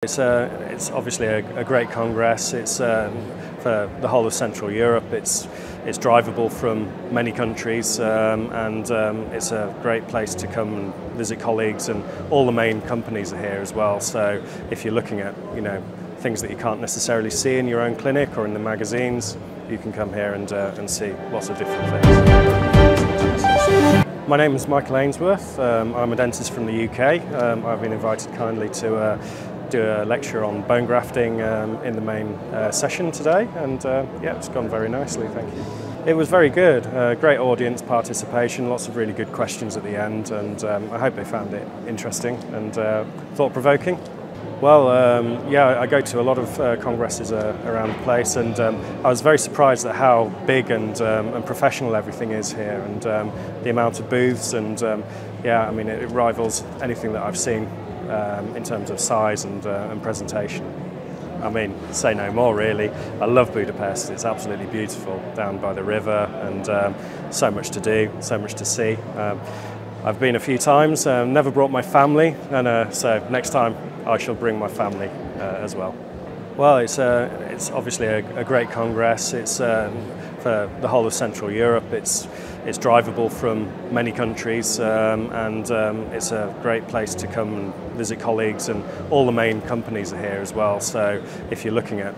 It's obviously a great congress. It's for the whole of Central Europe. It's drivable from many countries, and it's a great place to come and visit colleagues, and all the main companies are here as well. So if you're looking at things that you can't necessarily see in your own clinic or in the magazines, you can come here and see lots of different things. My name is Michael Ainsworth. I'm a dentist from the UK. I've been invited kindly to do a lecture on bone grafting in the main session today, and yeah, it's gone very nicely, thank you. It was very good, great audience participation, lots of really good questions at the end, and I hope they found it interesting and thought-provoking. Well, yeah, I go to a lot of congresses around the place, and I was very surprised at how big and professional everything is here, and the amount of booths, and yeah, I mean, it rivals anything that I've seen in terms of size and presentation. I mean, say no more really. I love Budapest, it's absolutely beautiful down by the river, and so much to do, so much to see. I've been a few times, never brought my family, and so next time I shall bring my family as well. Well, it's obviously a great congress. It's for the whole of Central Europe. It's drivable from many countries, and it's a great place to come and visit colleagues, and all the main companies are here as well. So if you're looking at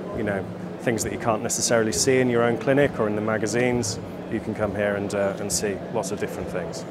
things that you can't necessarily see in your own clinic or in the magazines, you can come here and see lots of different things.